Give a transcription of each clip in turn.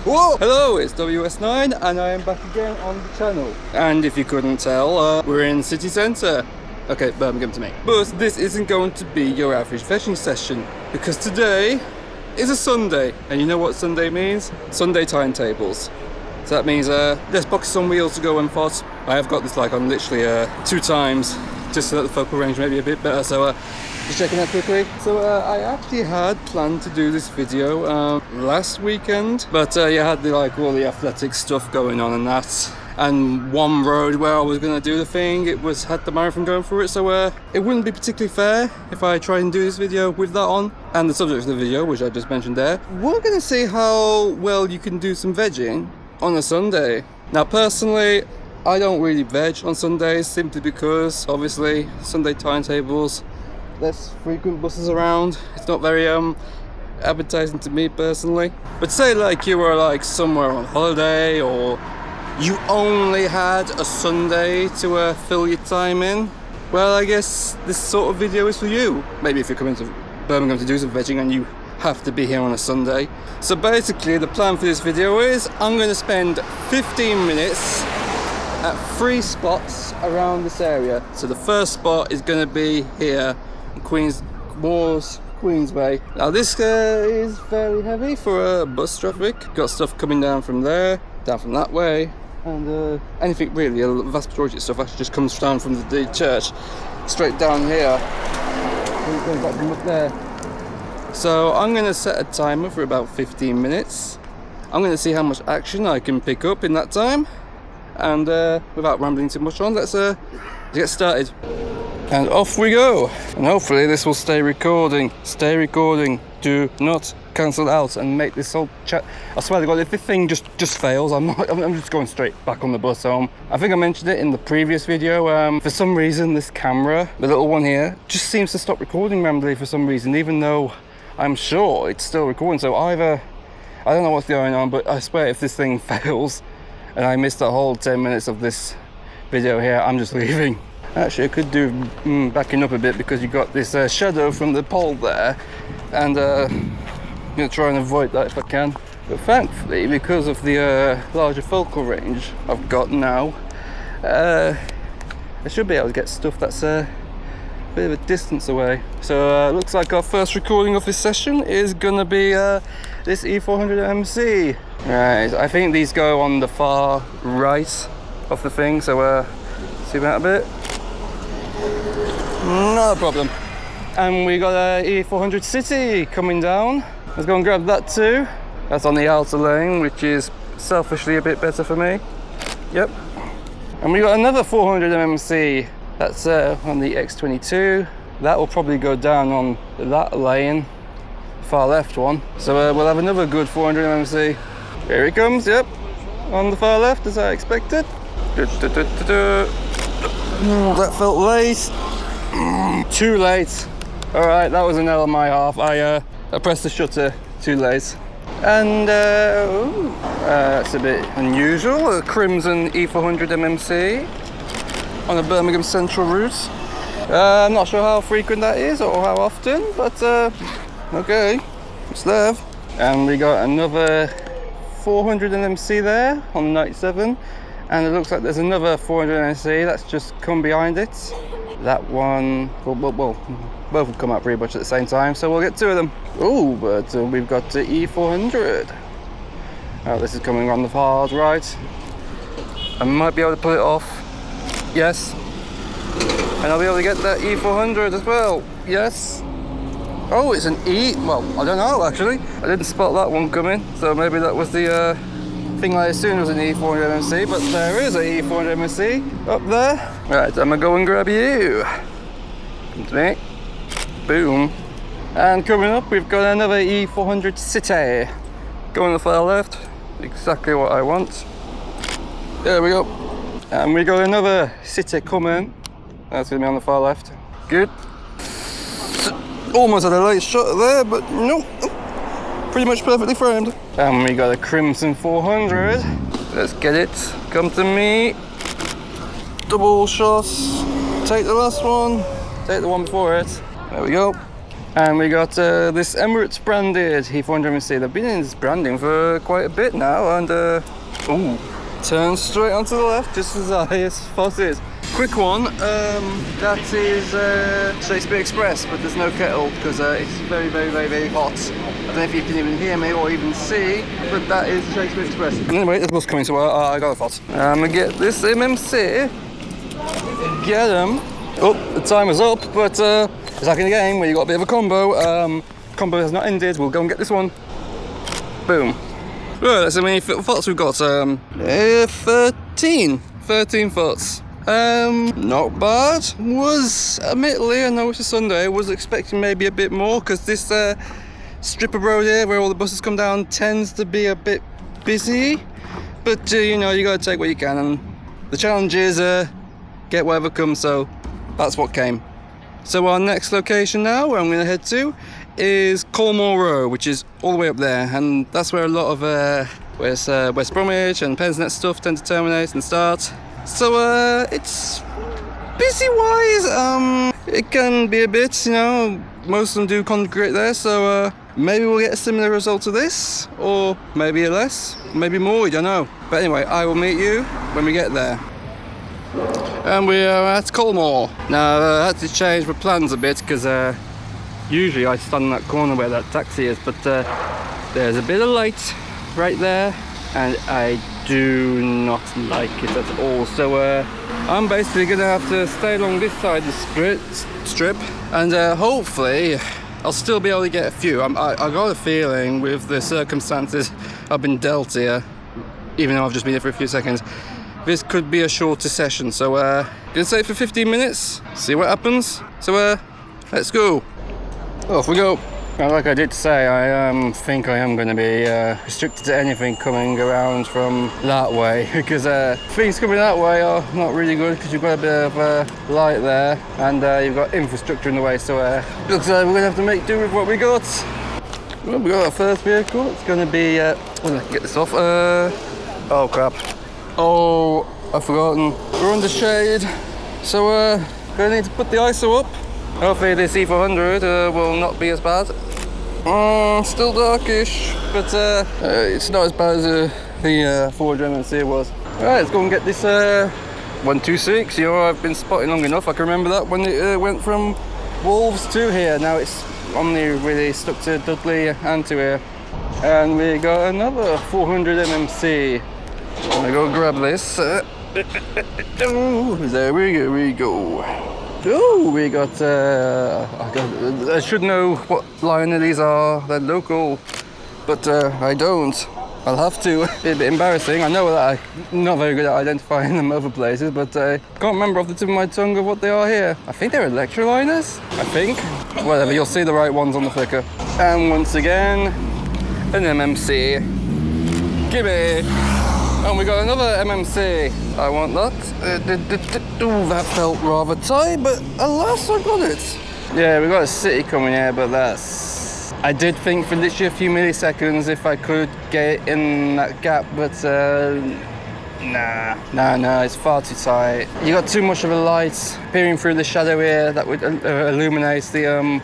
Whoa! Hello, it's WS9 and I am back again on the channel. And if you couldn't tell, we're in city centre. Okay, Birmingham to me. But this isn't going to be your average vegging session because today is a Sunday. And you know what Sunday means? Sunday timetables. So that means there's boxes on wheels to go and 𝗏𝗏. I have got this like on literally 2 times just so that the focal range may be a bit better. So just checking that quickly. So I actually had planned to do this video last weekend, but you had the all the athletic stuff going on and that. And one road where I was going to do the thing, it had the marathon going through it, so it wouldn't be particularly fair if I try and do this video with that on. And the subject of the video, which I just mentioned there, we're going to see how well you can do some vegging on a Sunday. Now personally, I don't really veg on Sundays simply because obviously Sunday timetables, less frequent buses around. It's not very appetizing to me personally. But say like you were like somewhere on holiday or you only had a Sunday to fill your time in, well, I guess this sort of video is for you. Maybe if you're coming to Birmingham to do some vegging and you have to be here on a Sunday. So basically the plan for this video is I'm going to spend 15 minutes at 3 spots around this area. So the first spot is going to be here in Queensway. Now this is fairly heavy for bus traffic. Got stuff coming down from there, down from that way, and anything really, a vast majority of stuff actually just comes down from the church straight down here. Going back from up there. So I'm going to set a timer for about 15 minutes. I'm going to see how much action I can pick up in that time. And without rambling too much on, let's get started. And off we go. And hopefully this will stay recording. Stay recording. Do not cancel out and make this whole chat. I swear to God, if this thing just fails, I'm just going straight back on the bus home. I think I mentioned it in the previous video. For some reason, this camera, the little one here, just seems to stop recording randomly for some reason, even though I'm sure it's still recording. So either, I don't know what's going on, but I swear if this thing fails and I miss the whole 10 minutes of this video here, I'm just leaving. Actually, I could do backing up a bit because you got this shadow from the pole there, and I'm going to try and avoid that if I can. But thankfully, because of the larger focal range I've got now, I should be able to get stuff that's a bit of a distance away. So looks like our first recording of this session is going to be this E400MC. Right, I think these go on the far right of the thing, so zoom out a bit. Not a problem. And we got a E400 City coming down. Let's go and grab that too. That's on the outer lane, which is selfishly a bit better for me. Yep. And we got another 400mm. That's on the X22. That will probably go down on that lane, far left one. So we'll have another good 400mm. Here it comes, yep. On the far left, as I expected. That felt late. Too late. Alright, that was an L on my half. I pressed the shutter too late. And that's a bit unusual. A crimson E400mm on a Birmingham Central route. I'm not sure how frequent that is or how often, but okay, it's there. And we got another 400mm there on 97. And it looks like there's another 400mm that's just come behind it. That one, well, both will come out pretty much at the same time, so we'll get 2 of them. Oh, but we've got the E400. Oh, this is coming on the far right. I might be able to pull it off. Yes. And I'll be able to get that E400 as well. Yes. Oh, it's an E. Well, I don't know actually. I didn't spot that one coming, so maybe that was the thing I assumed was an E400MC, but there is a E400MC up there. Right, I'm gonna go and grab you. Come to me. Boom. And coming up, we've got another E400 City. Go on the far left. Exactly what I want. There we go. And we got another City coming. That's gonna be on the far left. Good. Almost had a late shot there, but no. Pretty much perfectly framed. And we got a crimson 400. Let's get it. Come to me. Double shots. Take the last one. Take the one before it. There we go. And we got this Emirates branded E400MC. They've been in this branding for quite a bit now, and ooh, turn straight onto the left just as I spotted. Quick one, that is 𝗀𝗶𝗃𝗃 Express, but there's no kettle because it's very, very, very, very hot. I don't know if you can even hear me or even see, but that is 𝗀𝗶𝗃 Express. Anyway, there's a bus coming, so I got a thought. I'm gonna get this MMC. Get him. Oh, the timer's up, but it's like in the game where you got a bit of a combo. Combo has not ended. We'll go and get this one. Boom. Right, that's how many thoughts we've got. 13 thoughts. Not bad. Was, admittedly, I know it's a Sunday, was expecting maybe a bit more because this strip of road here where all the buses come down tends to be a bit busy. But you know, you gotta take what you can, and the challenge is get whatever comes, so that's what came. So our next location now, where I'm going to head to, is Colmore Row, which is all the way up there, and that's where a lot of West Bromwich and Pensnet stuff tend to terminate and start. So it's busy-wise, it can be a bit, you know, most of them do congregate there, so maybe we'll get a similar result to this, or maybe a less, maybe more, we don't know. But anyway, I will meet you when we get there. And we are at Colmore. Now I had to change my plans a bit because usually I stand in that corner where that taxi is, but there's a bit of light right there and I do not like it at all. So I'm basically going to have to stay along this side of the strip and hopefully I'll still be able to get a few. I got a feeling with the circumstances I've been dealt here, even though I've just been here for a few seconds, this could be a shorter session, so gonna stay for 15 minutes, see what happens. So let's go. Off we go. Now, like I did say, I think I am going to be restricted to anything coming around from that way because things coming that way are not really good because you've got a bit of light there and you've got infrastructure in the way. So looks like we're going to have to make do with what we got. Well, we got our first vehicle. It's going to be. Well, I can get this off. Oh crap. Oh, I've forgotten. We're under shade, so gonna need to put the ISO up. Hopefully this E400 will not be as bad. Still darkish, but it's not as bad as the 400MC was. Alright, let's go and get this 126. You know, I've been spotting long enough. I can remember that when it went from Wolves to here. Now it's only really stuck to Dudley and to here. And we got another 400mm. I'm gonna go grab this. There we go. Oh, we got, I should know what line of these are. They're local, but I don't. I'll have to. Be a bit embarrassing. I know that I'm not very good at identifying them other places, but I can't remember off the tip of my tongue of what they are here. I think they're electroliners, I think. Whatever, you'll see the right ones on the flicker. And once again, an MMC. Gimme! And we got another MMC. I want that. Ooh, that felt rather tight, but alas, I got it. Yeah, we got a city coming here, but that's... I did think for literally a few milliseconds if I could get in that gap, but nah, it's far too tight. You got too much of a light peering through the shadow here that would illuminate the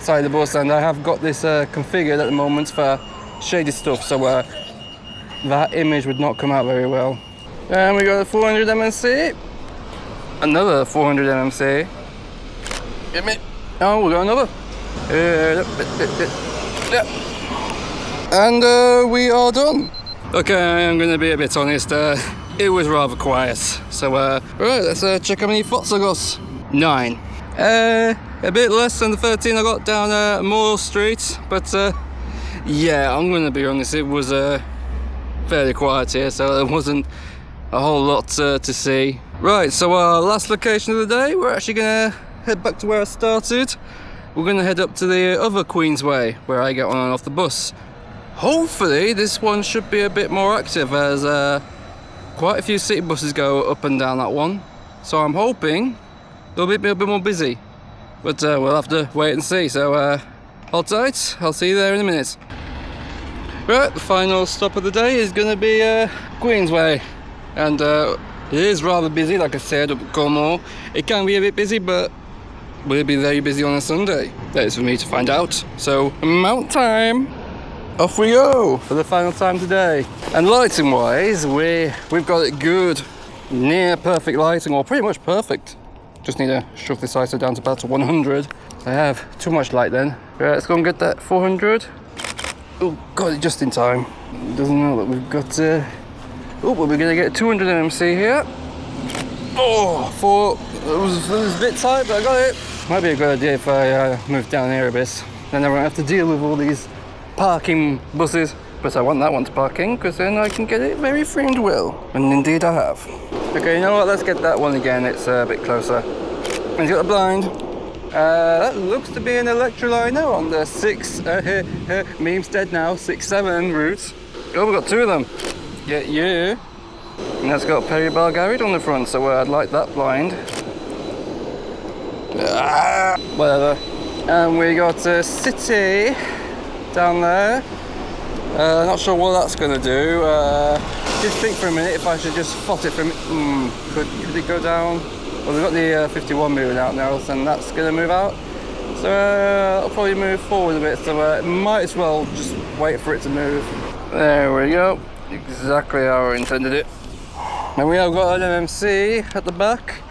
side of the bus, and I have got this configured at the moment for shady stuff, so that image would not come out very well. And we got a 400mm. Another 400mm. Give me. Oh, we got another. And we are done. Okay, I'm gonna be a bit honest. It was rather quiet. So, right, let's check how many thoughts I got. 9. A bit less than the 13 I got down Moore Street, but yeah, I'm gonna be honest. It was fairly quiet here, so there wasn't a whole lot to see. Right, so our last location of the day, we're actually gonna head back to where I started. We're gonna head up to the other Queensway, where I get on and off the bus. Hopefully this one should be a bit more active, as quite a few city buses go up and down that one. So I'm hoping they'll be a bit more busy, but we'll have to wait and see. So hold tight, I'll see you there in a minute. Right, the final stop of the day is going to be Queensway, and it is rather busy, like I said, up at Colmore. It can be a bit busy, but will it be very busy on a Sunday? That is for me to find out. So, mount time! Off we go for the final time today. And lighting wise, we've got it good. Near perfect lighting, or pretty much perfect. Just need to shove this ISO down to about 100. I have too much light then. Right, let's go and get that 400. Oh, got it just in time. Doesn't know that we've got... oh, but we're going to get 200 MMC here. Oh, it was a bit tight, but I got it. Might be a good idea if I move down here a bit. Then I won't have to deal with all these parking buses. But I want that one to park in, because then I can get it very framed well. And indeed I have. Okay, you know what? Let's get that one again. It's a bit closer. And you got the blind. That looks to be an electroliner on the 6, meme's dead now, 6-7 route. Oh, we've got two of them. Get you. And that's got 𝗵𝗶𝗀𝗀𝗰 on the front, so I'd like that blind. Whatever. And we got City down there. Not sure what that's going to do. Just think for a minute if I should just spot it from... could it go down? Well, we've got the 51 moving out now, so that's going to move out. So I'll probably move forward a bit, so might as well just wait for it to move. There we go. Exactly how I intended it. And we have got an MMC at the back.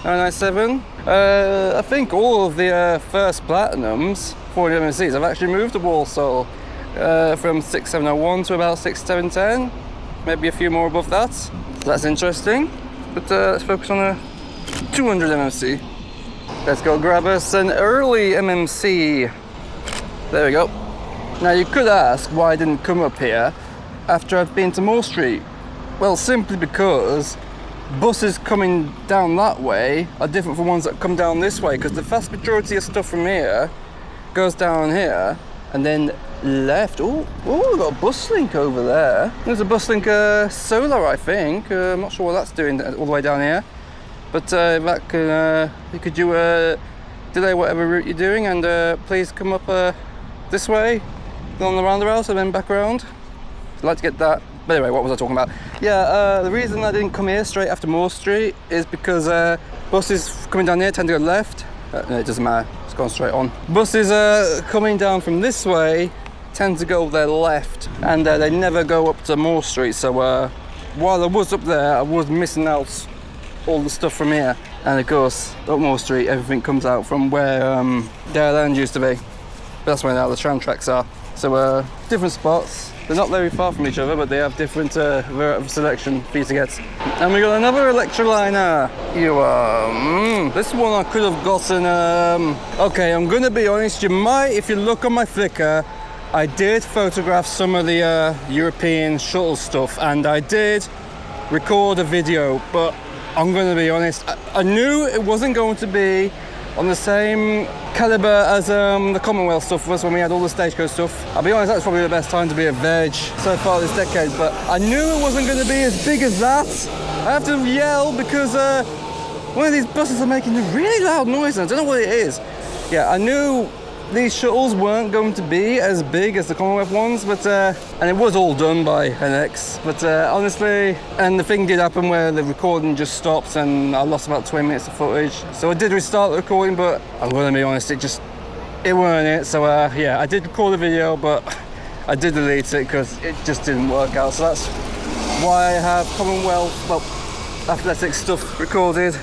997. I think all of the first Platinums, 400 MMCs, I've actually moved the Walsall. From 6701 to about 6710, maybe a few more above that. So that's interesting. But let's focus on a 200 MMC. Let's go grab us an early MMC. There we go. Now you could ask why I didn't come up here after I've been to Moore Street. Well, simply because buses coming down that way are different from ones that come down this way, because the vast majority of stuff from here goes down here and then left. Oh, we've got a bus link over there. There's a bus link solar, I think. I'm not sure what that's doing all the way down here. But that could you delay whatever route you're doing and please come up this way, on the roundabout and then back around. I'd like to get that. But anyway, what was I talking about? Yeah, the reason I didn't come here straight after Moore Street is because buses coming down here tend to go left. No, it doesn't matter. It's going straight on. Buses coming down from this way tend to go their left, and they never go up to Moore Street. So while I was up there, I was missing out all the stuff from here. And of course, up Moore Street, everything comes out from where their land used to be. But that's where now the tram tracks are. So different spots. They're not very far from each other, but they have different selection for you to get. And we got another electroliner. This one I could have gotten. Okay, I'm gonna be honest. You might, if you look on my Flickr, I did photograph some of the European shuttle stuff, and I did record a video. But I'm gonna be honest. I knew it wasn't going to be on the same caliber as the Commonwealth stuff was when we had all the Stagecoach stuff. I'll be honest, that's probably the best time to be a veg so far this decade, but I knew it wasn't going to be as big as that. I have to yell because one of these buses are making a really loud noise and I don't know what it is. Yeah, I knew these shuttles weren't going to be as big as the Commonwealth ones, but and it was all done by NX, but honestly, and the thing did happen where the recording just stopped and I lost about 20 minutes of footage. So I did restart the recording, but I'm gonna be honest, it weren't it. So yeah, I did record the video, but I did delete it because it just didn't work out. So that's why I have Commonwealth, well, athletic stuff recorded.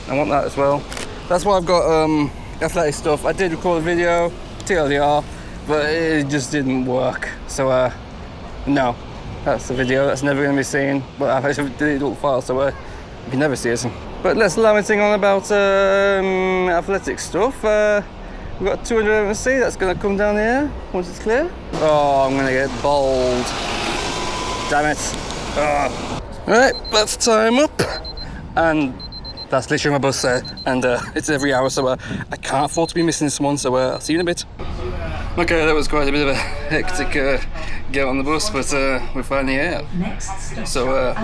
I want that as well. That's why I've got athletic stuff. I did record a video, TLDR, but it just didn't work. So no, that's the video that's never going to be seen. But I've actually deleted all the files, so you can never see it. But let's lamenting on about athletic stuff. We've got 200 MMC that's going to come down here once it's clear. Oh, I'm going to get bowled. Damn it. Alright, that's time up. And that's literally my bus there, and it's every hour, so I can't afford to be missing this one, so I'll see you in a bit. Okay, that was quite a bit of a hectic get on the bus, but we're finally here. So,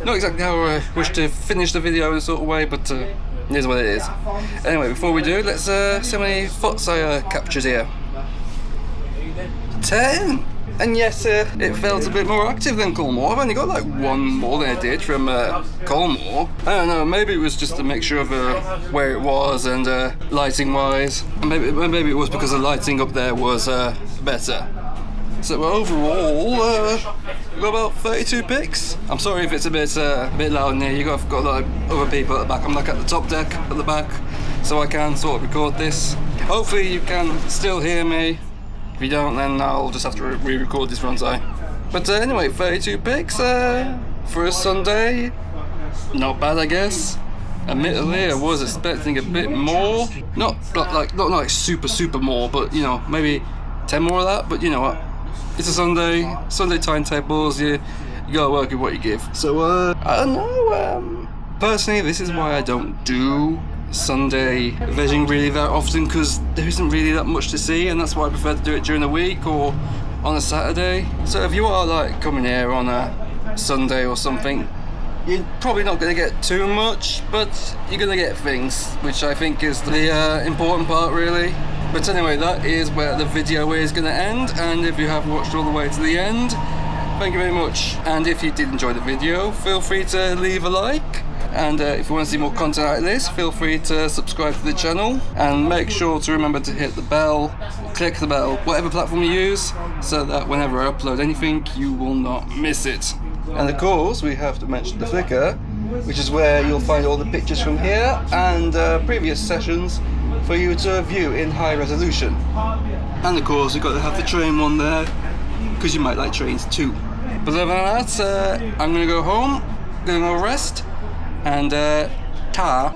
not exactly how I wish to finish the video in a sort of way, but it is what it is. Anyway, before we do, let's see how many fots I captured here. 10! And yes, it felt a bit more active than Colmore. I've only got like one more than I did from Colmore. I don't know, maybe it was just a mixture of where it was and lighting wise. Maybe it was because the lighting up there was better. So overall, we've got about 32 pics. I'm sorry if it's a bit loud in here. You've got like other people at the back. I'm like at the top deck at the back, so I can sort of record this. Hopefully you can still hear me. If you don't, then I'll just have to re-record this, won't I? But anyway, 32 pics for a Sunday. Not bad, I guess. Admittedly, I was expecting a bit more. Not like super more, but you know, maybe 10 more of that. But you know what? It's a Sunday timetables. You gotta work with what you give. So I don't know. Personally, this is why I don't do Sunday vegging really that often, because there isn't really that much to see, and that's why I prefer to do it during the week or on a Saturday. So if you are like coming here on a Sunday or something, you're probably not going to get too much, but you're going to get things, which I think is the important part really. But anyway, that is where the video is going to end, and if you have watched all the way to the end, thank you very much. And if you did enjoy the video, feel free to leave a like. And if you want to see more content like this, feel free to subscribe to the channel, and make sure to remember to hit the bell, click the bell, whatever platform you use, so that whenever I upload anything, you will not miss it. And of course, we have to mention the Flickr, which is where you'll find all the pictures from here and previous sessions for you to view in high resolution. And of course, you've got to have the train one there, because you might like trains too. But other than that, I'm going to go home, going to go rest. And ta.